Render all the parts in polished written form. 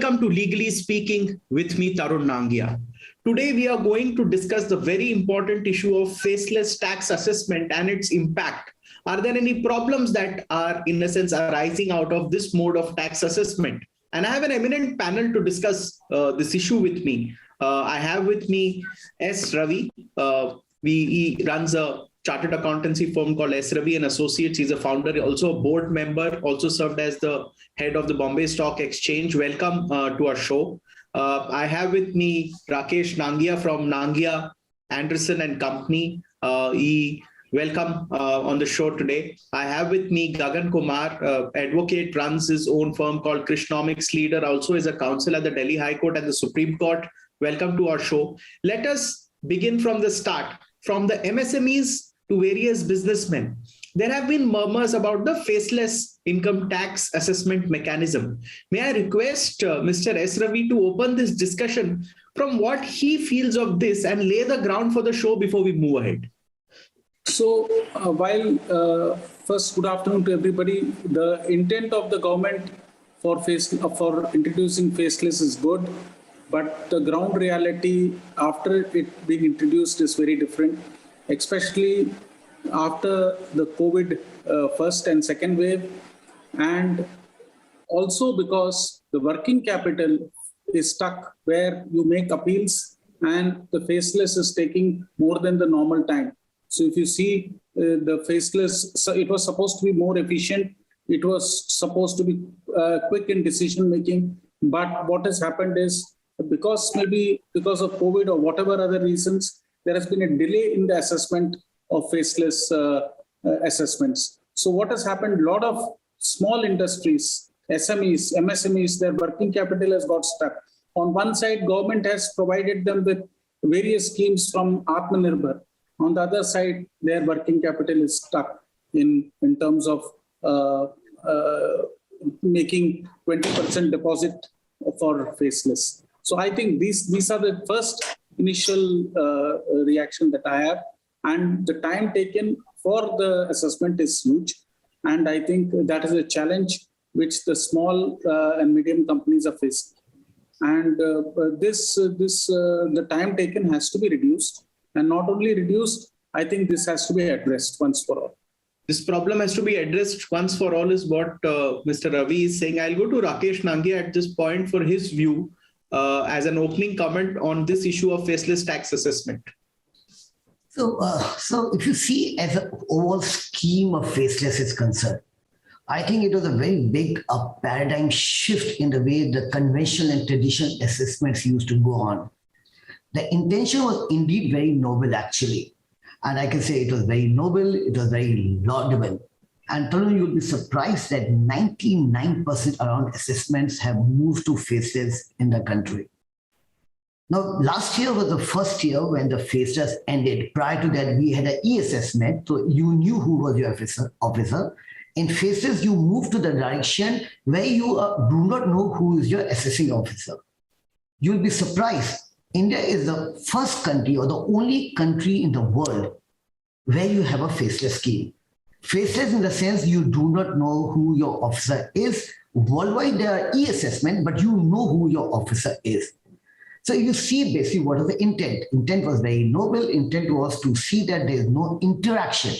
welcome to Legally Speaking with me, Tarun Nangia. Today, we are going to discuss the very important issue of faceless tax assessment and its impact. Are there any problems that are, in a sense, arising out of this mode of tax assessment? And I have an eminent panel to discuss this issue with me. I have with me S. Ravi. He runs a chartered accountancy firm called S. Ravi and Associates. He's a founder, also a board member, also served as the head of the Bombay Stock Exchange. Welcome to our show. I have with me Rakesh Nangia from Nangia, Anderson and Company. Welcome on the show today. I have with me Gagan Kumar, advocate, runs his own firm called Krishnomics Leader, also is a counsel at the Delhi High Court and the Supreme Court. Welcome to our show. Let us begin from the start. From the MSMEs to various businessmen, there have been murmurs about the faceless income tax assessment mechanism. May I request Mr. S. Ravi to open this discussion from what he feels of this and lay the ground for the show before we move ahead? So first, good afternoon to everybody. The intent of the government for introducing faceless is good, but the ground reality after it being introduced is very different, especially after the COVID first and second wave, and also because the working capital is stuck where you make appeals and the faceless is taking more than the normal time. So if you see the faceless, so it was supposed to be more efficient. It was supposed to be quick in decision making. But what has happened is because of COVID or whatever other reasons, there has been a delay in the assessment of faceless assessments. So what has happened, a lot of small industries, SMEs, MSMEs, their working capital has got stuck. On one side, government has provided them with various schemes from Atmanirbhar. On the other side, their working capital is stuck in terms of making 20% deposit for faceless. So I think these are the first initial reaction that I have. And the time taken for the assessment is huge. And I think that is a challenge which the small and medium companies are facing. And the time taken has to be reduced. And not only reduced, I think this has to be addressed once for all. This problem has to be addressed once for all is what Mr. Ravi is saying. I'll go to Rakesh Nangia at this point for his view as an opening comment on this issue of faceless tax assessment. So if you see as an overall scheme of faceless is concerned, I think it was a very big paradigm shift in the way the conventional and traditional assessments used to go on. The intention was indeed very noble, actually. And I can say it was very noble, it was very laudable. And Tarun, you'll be surprised that 99% around assessments have moved to faceless in the country. Now, last year was the first year when the faceless ended. Prior to that, we had an e-assessment, so you knew who was your officer. In faceless, you move to the direction where you do not know who is your assessing officer. You'll be surprised. India is the first country or the only country in the world where you have a faceless scheme. Faceless in the sense you do not know who your officer is. Worldwide, there are e-assessment, but you know who your officer is. So you see basically what is the intent. Intent was very noble. Intent was to see that there is no interaction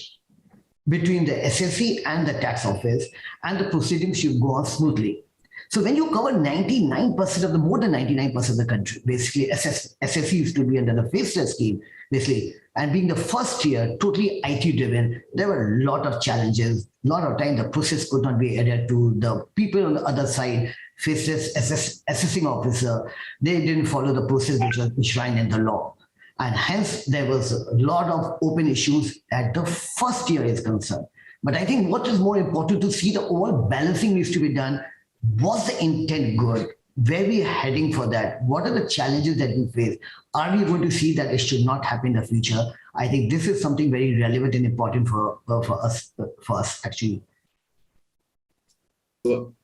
between the SSC and the tax office and the proceedings should go on smoothly. So when you cover 99% of the, more than 99% of the country, basically SSC used to be under the faceless scheme, basically, and being the first year, totally IT driven, there were a lot of challenges. A lot of time the process could not be adhered to. The people on the other side, faceless assessing officer, they didn't follow the process which was enshrined in the law. And hence there was a lot of open issues at the first year is concerned. But I think what is more important to see the overall balancing needs to be done. Was the intent good? Where are we heading for that? What are the challenges that we face? Are we going to see that it should not happen in the future? I think this is something very relevant and important for us actually.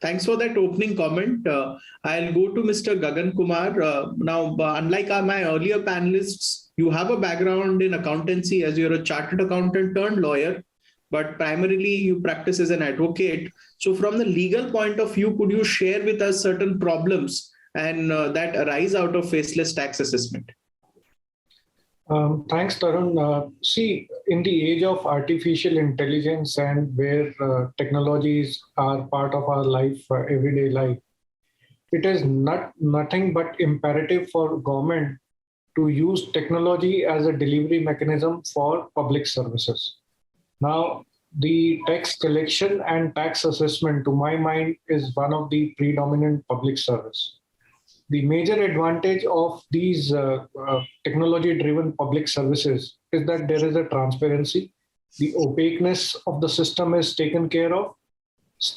Thanks for that opening comment. I'll go to Mr. Gagan Kumar. Now, unlike my earlier panelists, you have a background in accountancy as you're a chartered accountant turned lawyer, but primarily you practice as an advocate. So from the legal point of view, could you share with us certain problems and that arise out of faceless tax assessment? Thanks, Tarun. See, in the age of artificial intelligence and where technologies are part of our life, everyday life, it is nothing but imperative for government to use technology as a delivery mechanism for public services. Now, the tax collection and tax assessment, to my mind, is one of the predominant public service. The major advantage of these technology-driven public services is that there is a transparency. The opaqueness of the system is taken care of.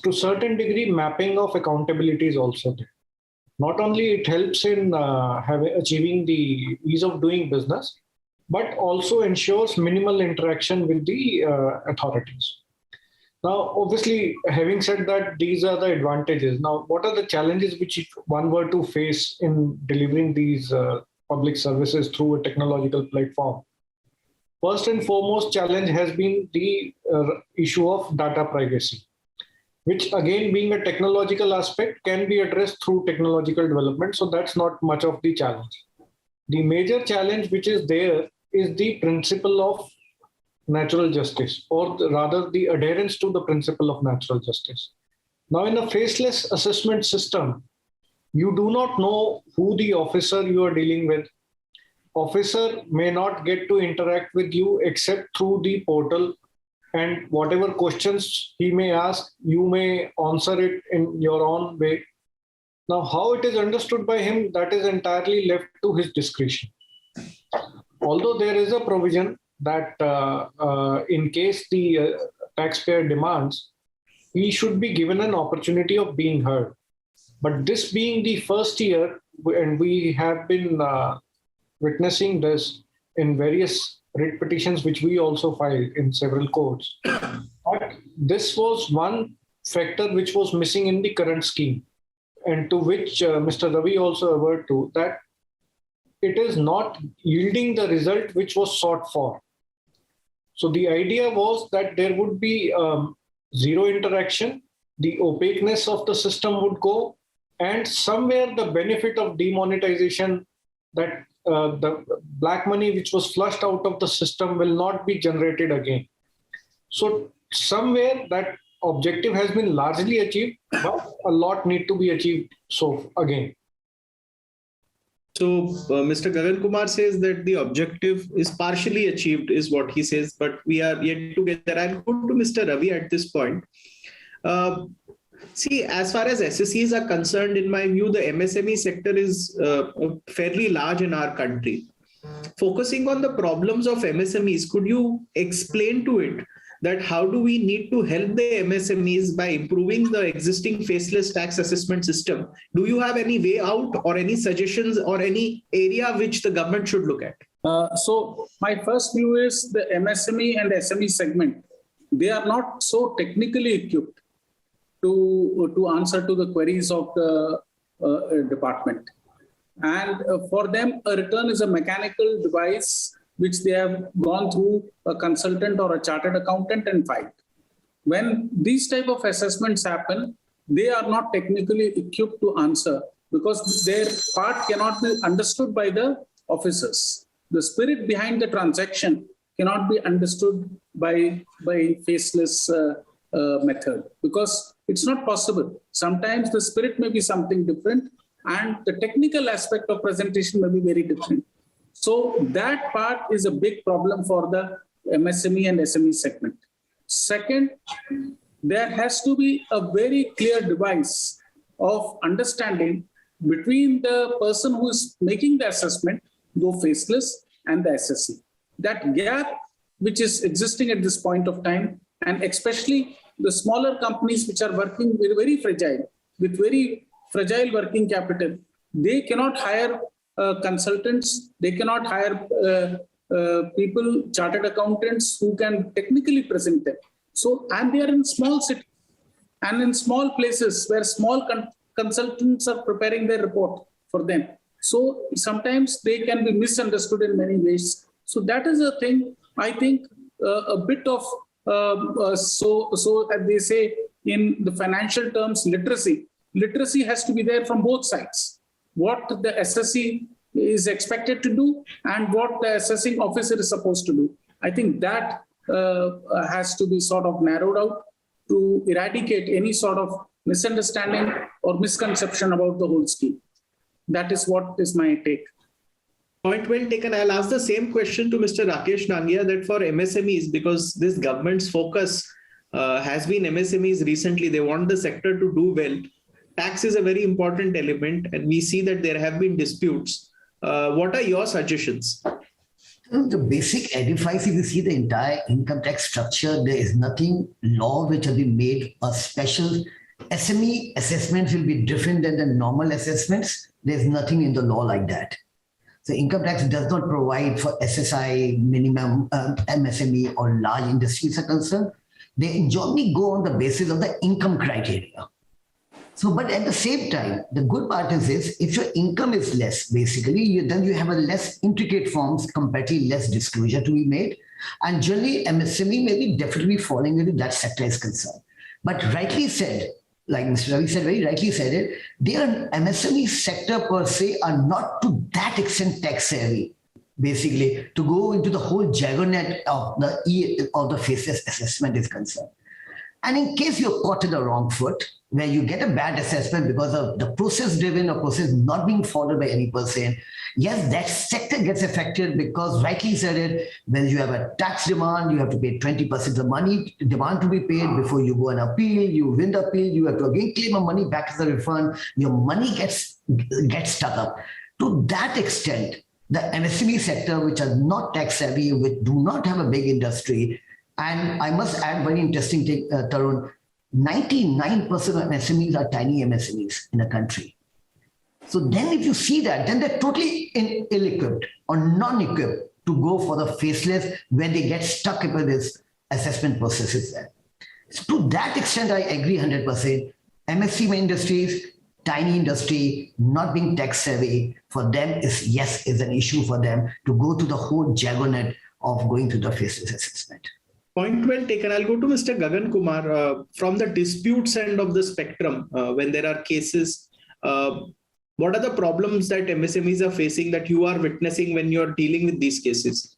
To a certain degree, mapping of accountability is also there. Not only it helps in achieving the ease of doing business, but also ensures minimal interaction with the authorities. Now, obviously, having said that, these are the advantages. Now, what are the challenges which one were to face in delivering these public services through a technological platform? First and foremost challenge has been the issue of data privacy, which again, being a technological aspect, can be addressed through technological development. So that's not much of the challenge. The major challenge which is there is the principle of natural justice, or rather the adherence to the principle of natural justice. Now, in a faceless assessment system, you do not know who the officer you are dealing with. Officer may not get to interact with you except through the portal, and whatever questions he may ask, you may answer it in your own way. Now, how it is understood by him, that is entirely left to his discretion. Although there is a provision that in case the taxpayer demands, he should be given an opportunity of being heard. But this being the first year, and we have been witnessing this in various writ petitions, which we also filed in several courts. But this was one factor which was missing in the current scheme, and to which Mr. Ravi also averred to, that it is not yielding the result which was sought for. So the idea was that there would be zero interaction, the opaqueness of the system would go, and somewhere the benefit of demonetization, that the black money which was flushed out of the system will not be generated again. So somewhere that objective has been largely achieved, but a lot need to be achieved. So again. So Mr. Gagan Kumar says that the objective is partially achieved, is what he says, but we are yet to get there. I'll go to Mr. Ravi at this point. See, as far as SSEs are concerned, in my view, the MSME sector is fairly large in our country. Focusing on the problems of MSMEs, could you explain to it that how do we need to help the MSMEs by improving the existing faceless tax assessment system? Do you have any way out or any suggestions or any area which the government should look at? So my first view is the MSME and SME segment. They are not so technically equipped to answer to the queries of the department. And for them, a return is a mechanical device which they have gone through a consultant or a chartered accountant and filed. When these type of assessments happen, they are not technically equipped to answer because their part cannot be understood by the officers. The spirit behind the transaction cannot be understood by faceless method because it's not possible. Sometimes the spirit may be something different and the technical aspect of presentation may be very different. So that part is a big problem for the MSME and SME segment. Second, there has to be a very clear device of understanding between the person who is making the assessment, though faceless, and the SSE. That gap which is existing at this point of time, and especially the smaller companies which are working very fragile, with very fragile working capital, they cannot hire consultants, they cannot hire people, chartered accountants who can technically present them. So, and they are in small cities and in small places where small consultants are preparing their report for them. So sometimes they can be misunderstood in many ways. So that is a thing, I think, a bit of, so as they say in the financial terms, literacy. Literacy has to be there from both sides. what the assessee is expected to do and what the assessing officer is supposed to do. I think that has to be sort of narrowed out to eradicate any sort of misunderstanding or misconception about the whole scheme. That is what is my take. Point well taken. I'll ask the same question to Mr. Rakesh Nangia, that for MSMEs, because this government's focus has been MSMEs recently, they want the sector to do well. Tax is a very important element, and we see that there have been disputes. What are your suggestions? The basic advice, if you see the entire income tax structure, there is nothing law which has been made a special. SME assessments will be different than the normal assessments. There's nothing in the law like that. So income tax does not provide for SSI, minimum MSME or large industries are concerned. They generally go on the basis of the income criteria. So, but at the same time, the good part is this: if your income is less, basically, then you have a less intricate forms, comparatively less disclosure to be made. And generally, MSME may be definitely falling into that sector is concerned. But rightly said, like Mr. Ravi said, very rightly said it, their MSME sector per se are not to that extent tax savvy, basically, to go into the whole juggernaut of the faceless assessment is concerned. And in case you're caught in the wrong foot, where you get a bad assessment because of the process driven or process not being followed by any person, yes, that sector gets affected because rightly said it, when you have a tax demand, you have to pay 20% of the money demand to be paid before you go and appeal, you win the appeal, you have to again claim the money back as a refund, your money gets stuck up. To that extent, the MSME sector, which are not tax savvy, which do not have a big industry, and I must add very interesting thing, Tarun, 99% of MSMEs are tiny MSMEs in the country. So then if you see that, then they're totally ill-equipped or non-equipped to go for the faceless when they get stuck with this assessment processes there. So to that extent, I agree 100%. MSME industries, tiny industry, not being tech savvy, for them is an issue for them to go to the whole juggernaut of going to the faceless assessment. Point well taken. I'll go to Mr. Gagan Kumar. From the disputes end of the spectrum, when there are cases, what are the problems that MSMEs are facing that you are witnessing when you're dealing with these cases?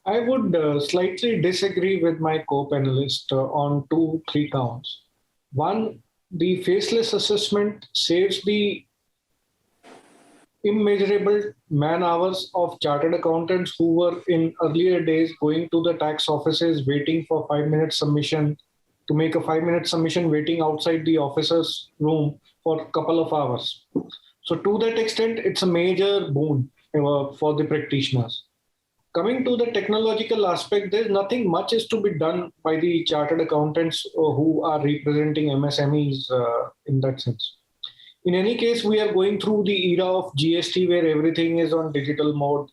I would slightly disagree with my co-panelist on 2-3 counts. One, the faceless assessment saves the immeasurable man hours of chartered accountants who were in earlier days going to the tax offices, waiting for 5-minute submission, to make a 5-minute submission, waiting outside the officer's room for a couple of hours. So to that extent, it's a major boon for the practitioners. Coming to the technological aspect, there's nothing much is to be done by the chartered accountants who are representing MSMEs in that sense. In any case, we are going through the era of GST where everything is on digital mode.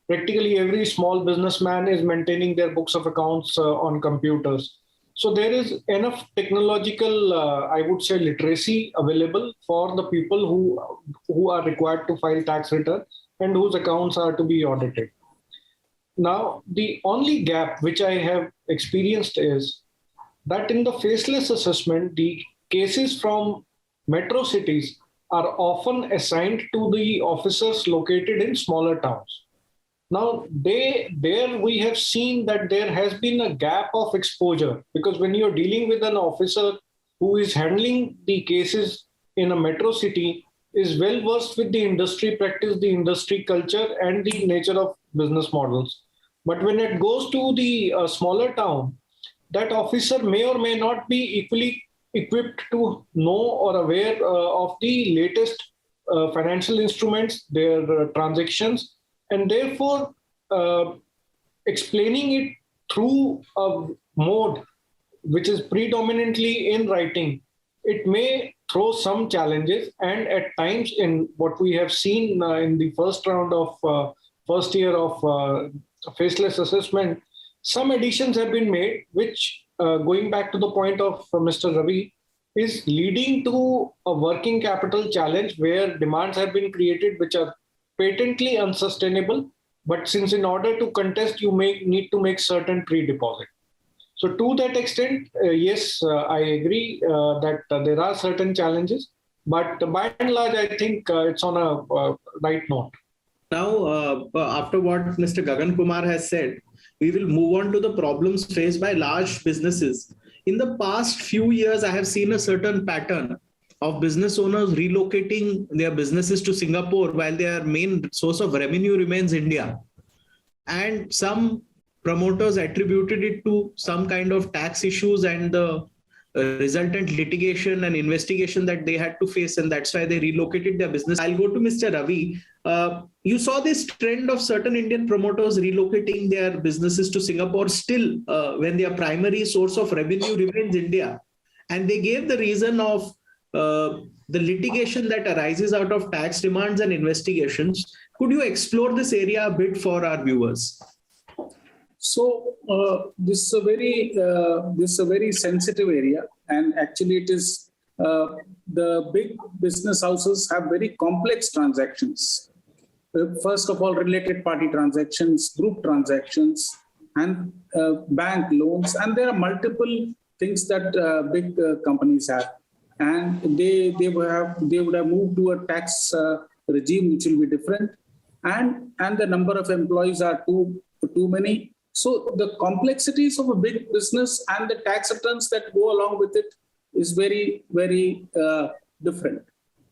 Practically every small businessman is maintaining their books of accounts on computers. So there is enough technological, I would say, literacy available for the people who are required to file tax return and whose accounts are to be audited. Now, the only gap which I have experienced is that in the faceless assessment, the cases from metro cities are often assigned to the officers located in smaller towns. Now, there we have seen that there has been a gap of exposure, because when you're dealing with an officer who is handling the cases in a metro city, is well versed with the industry practice, the industry culture, and the nature of business models. But when it goes to the smaller town, that officer may or may not be equally equipped to know or aware of the latest financial instruments, their transactions, and therefore explaining it through a mode which is predominantly in writing, it may throw some challenges. And at times, in what we have seen in the first round of first year of faceless assessment, some additions have been made, which going back to the point of Mr. Ravi, is leading to a working capital challenge where demands have been created which are patently unsustainable. But since in order to contest, you need to make certain pre-deposit. So to that extent, yes, I agree that there are certain challenges. But by and large, I think it's on a right note. Now, after what Mr. Gagan Kumar has said, we will move on to the problems faced by large businesses. In the past few years, I have seen a certain pattern of business owners relocating their businesses to Singapore while their main source of revenue remains India. And some promoters attributed it to some kind of tax issues and the resultant litigation and investigation that they had to face, and that's why they relocated their business. I'll go to Mr. Ravi. You saw this trend of certain Indian promoters relocating their businesses to Singapore still when their primary source of revenue remains India. And they gave the reason of the litigation that arises out of tax demands and investigations. Could you explore this area a bit for our viewers? So this is a very sensitive area, and actually it is the big business houses have very complex transactions. First of all, related party transactions, group transactions, and bank loans, and there are multiple things that big companies have, and they would have moved to a tax regime which will be different, and the number of employees are too many. So the complexities of a big business and the tax returns that go along with it is very, very different.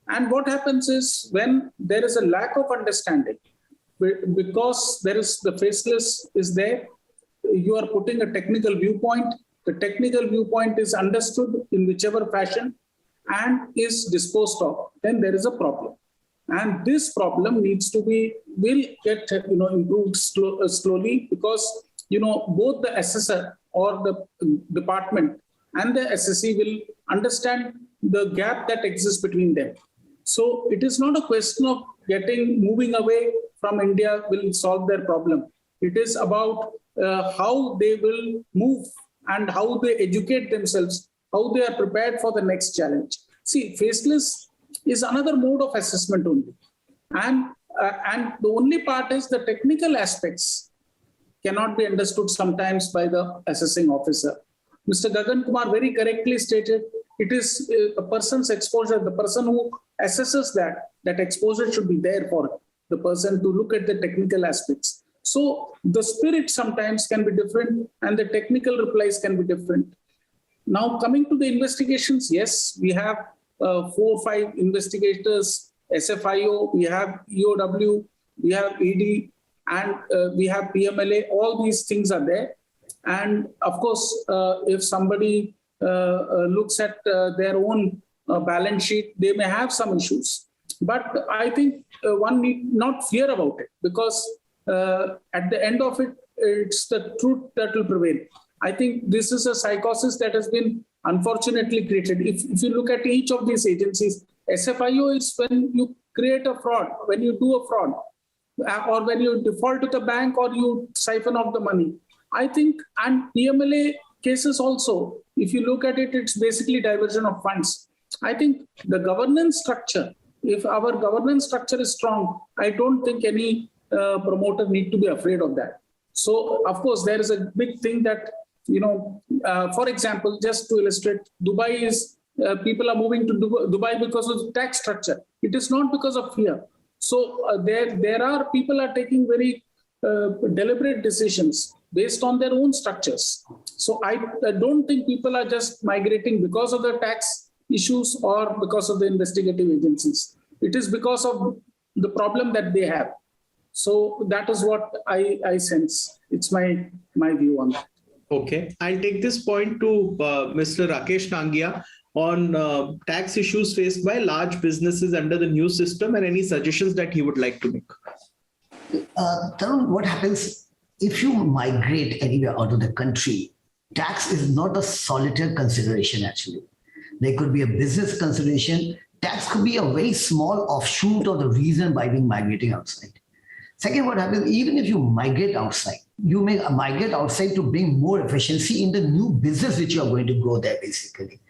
And what happens is when there is a lack of understanding, because there is the faceless is there, you are putting a technical viewpoint. The technical viewpoint is understood in whichever fashion and is disposed of, then there is a problem. And this problem will get improved slowly, because both the assessor or the department and the SSE will understand the gap that exists between them. So it is not a question of moving away from India will solve their problem. It is about how they will move and how they educate themselves, how they are prepared for the next challenge. See, faceless is another mode of assessment only. And the only part is the technical aspects cannot be understood sometimes by the assessing officer. Mr. Gagan Kumar very correctly stated, it is a person's exposure, the person who assesses that exposure should be there for the person to look at the technical aspects. So the spirit sometimes can be different and the technical replies can be different. Now coming to the investigations, yes, we have 4 or 5 investigators, SFIO, we have EOW, we have ED, and we have PMLA. All these things are there. And of course, if somebody looks at their own balance sheet, they may have some issues. But I think one need not fear about it, because at the end of it, it's the truth that will prevail. I think this is a psychosis that has been unfortunately created. If you look at each of these agencies, SFIO is when you create a fraud, when you do a fraud, or when you default to the bank or you siphon off the money. I think, and PMLA cases also, if you look at it, it's basically diversion of funds. I think the governance structure, if our governance structure is strong, I don't think any promoter need to be afraid of that. So, of course, there is a big thing that, for example, just to illustrate, Dubai is, people are moving to Dubai because of the tax structure. It is not because of fear. So there are people are taking very deliberate decisions based on their own structures. So I don't think people are just migrating because of the tax issues or because of the investigative agencies. It is because of the problem that they have. So that is what I sense. It's my view on that. Okay, I'll take this point to Mr. Rakesh Nangia on tax issues faced by large businesses under the new system, and any suggestions that he would like to make. Tarun, what happens if you migrate anywhere out of the country? Tax is not a solitary consideration, actually. There could be a business consideration. Tax could be a very small offshoot of the reason why being migrating outside. Second, what happens, even if you migrate outside, you may migrate outside to bring more efficiency in the new business which you are going to grow there, basically.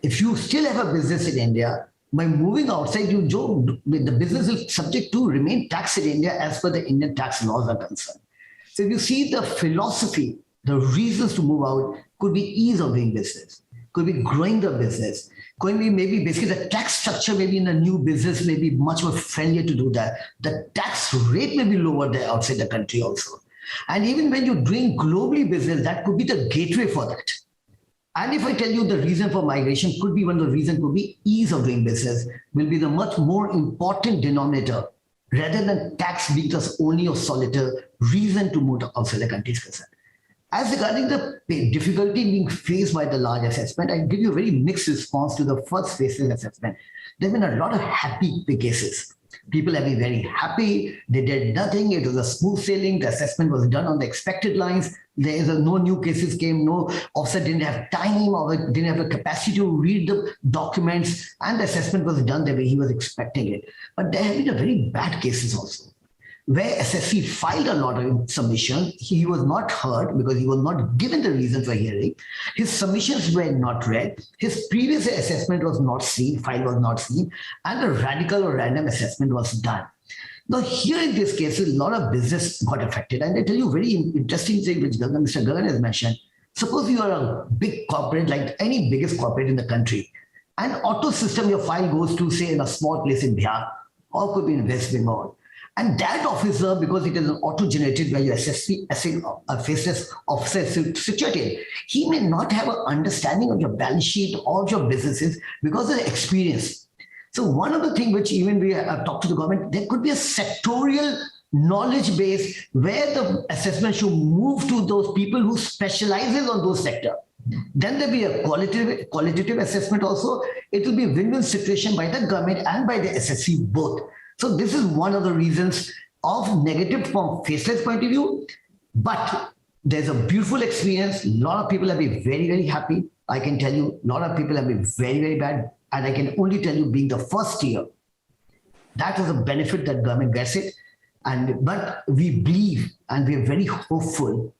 If you still have a business in India, by moving outside, the business is subject to remain taxed in India as per the Indian tax laws are concerned. So if you see the philosophy, the reasons to move out could be ease of doing business. could be growing the business, could be maybe basically the tax structure maybe in a new business may be much more friendlier to do that. The tax rate may be lower there outside the country also. And even when you're doing globally business, that could be the gateway for that. And if I tell you the reason for migration could be one of the reasons could be ease of doing business will be the much more important denominator rather than tax being the only or solitary reason to move outside the country is concerned. As regarding the difficulty being faced by the large assessment, I give you a very mixed response to the first Faceless assessment. There have been a lot of happy cases. People have been very happy. They did nothing. It was a smooth sailing. The assessment was done on the expected lines. No new cases came. No officer didn't have time or didn't have the capacity to read the documents. And the assessment was done the way he was expecting it. But there have been a very bad cases also, where SSC filed a lot of submissions. He was not heard because he was not given the reason for hearing. His submissions were not read. His previous assessment was not seen, file was not seen, and a radical or random assessment was done. Now, here in this case, a lot of business got affected. And I tell you a very interesting thing which Mr. Gagan has mentioned. Suppose you are a big corporate, like any biggest corporate in the country, and auto system, your file goes to, say, in a small place in Bihar, or could be in West Bengal. And that officer, because it is an auto-generated where your a faceless officer is situated, he may not have an understanding of your balance sheet or your businesses because of the experience. So one of the things which even we have talked to the government, there could be a sectorial knowledge base where the assessment should move to those people who specializes on those sectors. Then there'll be a qualitative assessment also. It will be a win-win situation by the government and by the SSC both. So this is one of the reasons of negative from Faceless point of view, but there's a beautiful experience. A lot of people have been very, very happy. I can tell you, a lot of people have been very, very bad. And I can only tell you being the first year, that is a benefit that government gets it. But we believe and we are very hopeful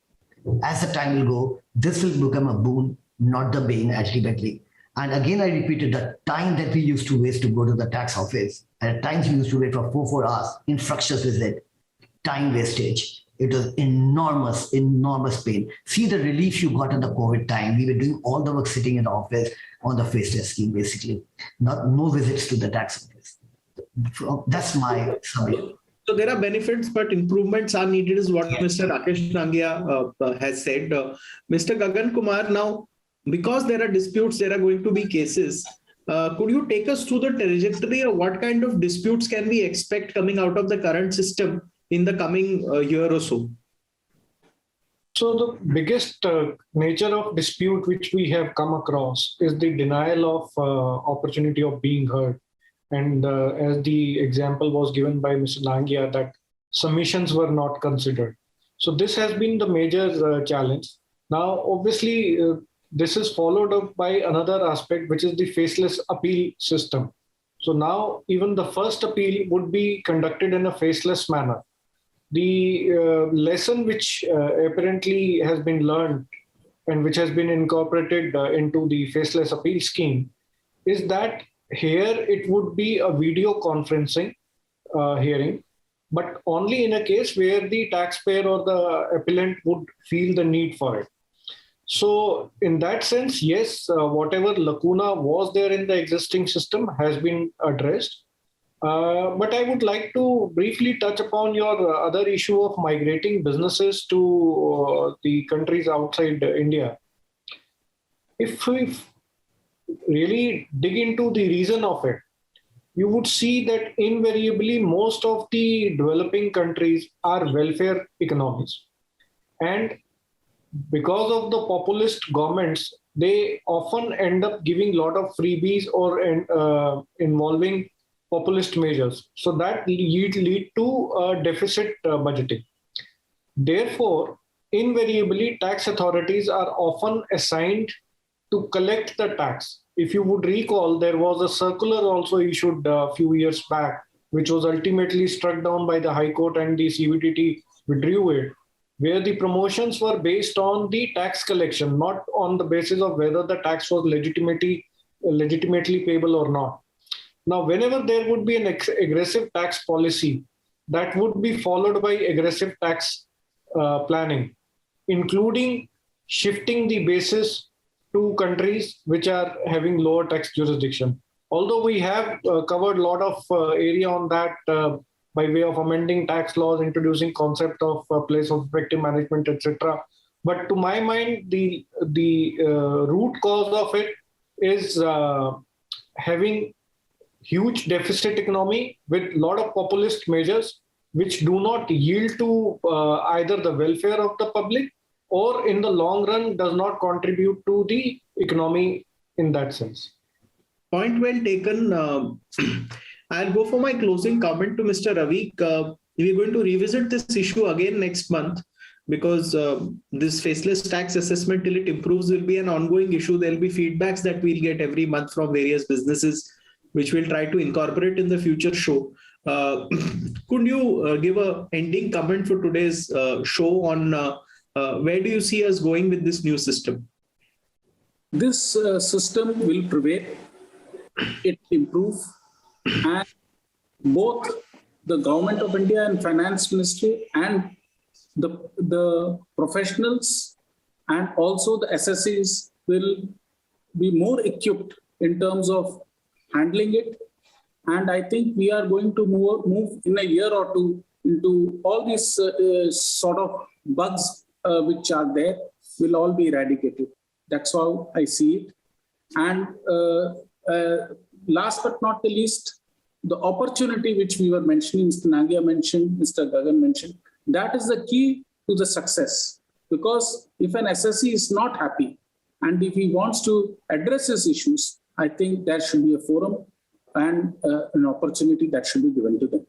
as the time will go, this will become a boon, not the bane ultimately. And again, I repeated the time that we used to waste to go to the tax office. And at times we used to wait for 4 hours in fractious visit, time wastage. It was enormous, enormous pain. See the relief you got in the COVID time. We were doing all the work sitting in the office on the Faceless scheme, basically. No visits to the tax office. That's my summary. So there are benefits, but improvements are needed is what Mr. Rakesh Nangia has said. Mr. Gagan Kumar, now, because there are disputes, there are going to be cases. Could you take us through the trajectory of what kind of disputes can we expect coming out of the current system in the coming year or so? So the biggest nature of dispute which we have come across is the denial of opportunity of being heard. And as the example was given by Mr. Nangia, that submissions were not considered. So this has been the major challenge. Now, obviously, this is followed up by another aspect, which is the faceless appeal system. So now even the first appeal would be conducted in a faceless manner. The lesson which apparently has been learned and which has been incorporated into the faceless appeal scheme is that here it would be a video conferencing hearing, but only in a case where the taxpayer or the appellant would feel the need for it. So in that sense, yes, whatever lacuna was there in the existing system has been addressed. But I would like to briefly touch upon your other issue of migrating businesses to the countries outside India. If we really dig into the reason of it, you would see that invariably most of the developing countries are welfare economies. And because of the populist governments, they often end up giving a lot of freebies or involving populist measures. So that lead to deficit budgeting. Therefore, invariably, tax authorities are often assigned to collect the tax. If you would recall, there was a circular also issued a few years back, which was ultimately struck down by the High Court and the CBDT withdrew it, where the promotions were based on the tax collection, not on the basis of whether the tax was legitimately payable or not. Now, whenever there would be an aggressive tax policy, that would be followed by aggressive tax planning, including shifting the basis to countries which are having lower tax jurisdiction. Although we have covered a lot of area on that by way of amending tax laws, introducing concept of place of effective management, etc. But to my mind, the root cause of it is having huge deficit economy with a lot of populist measures which do not yield to either the welfare of the public or in the long run does not contribute to the economy in that sense. Point well taken. I'll go for my closing comment to Mr. Ravi. We're going to revisit this issue again next month because this faceless tax assessment till it improves will be an ongoing issue. There'll be feedbacks that we'll get every month from various businesses, which we'll try to incorporate in the future show. Could you give a ending comment for today's show on where do you see us going with this new system? This system will prevail. It improve, and both the government of India and finance ministry and the professionals and also the SSEs will be more equipped in terms of handling it. And I think we are going to move in a year or two into all these sort of bugs which are there will all be eradicated. That's how I see it. And last but not the least, the opportunity which we were mentioning, Mr. Nangia mentioned, Mr. Gagan mentioned, that is the key to the success. Because if an SSE is not happy and if he wants to address his issues, I think there should be a forum and an opportunity that should be given to them.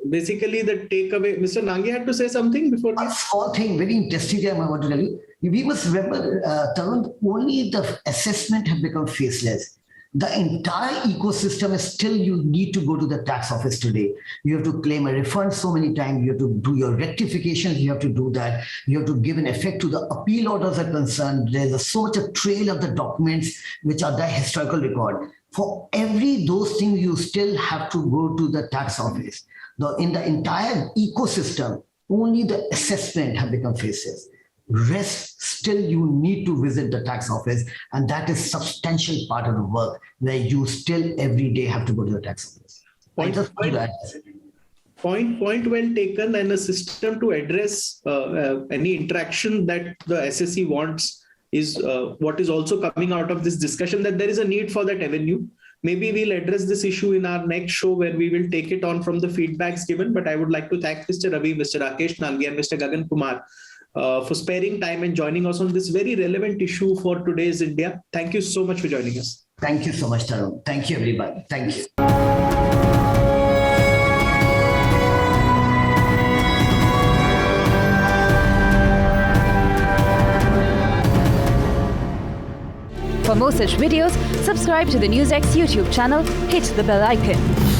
Basically, the takeaway, Mr. Nangia had to say something before A small thing, very interesting thing I want to tell you. We must remember, Tarun, only the assessment have become faceless. The entire ecosystem is still, you need to go to the tax office today. You have to claim a refund so many times. You have to do your rectifications. You have to do that. You have to give an effect to the appeal orders are concerned. There's so much a trail of the documents which are the historical record. For every those things, you still have to go to the tax office. In the entire ecosystem, only the assessment have become faceless. Rest, still you need to visit the tax office, and that is substantial part of the work where you still every day have to go to the tax office. Point well taken, and a system to address any interaction that the SSE wants is what is also coming out of this discussion, that there is a need for that avenue. Maybe we'll address this issue in our next show where we will take it on from the feedbacks given. But I would like to thank Mr. Ravi, Mr. Rakesh Nangia, and Mr. Gagan Kumar for sparing time and joining us on this very relevant issue for today's India. Thank you so much for joining us. Thank you so much, Tarun. Thank you, everybody. Thank you. For more such videos, subscribe to the NewsX YouTube channel, hit the bell icon.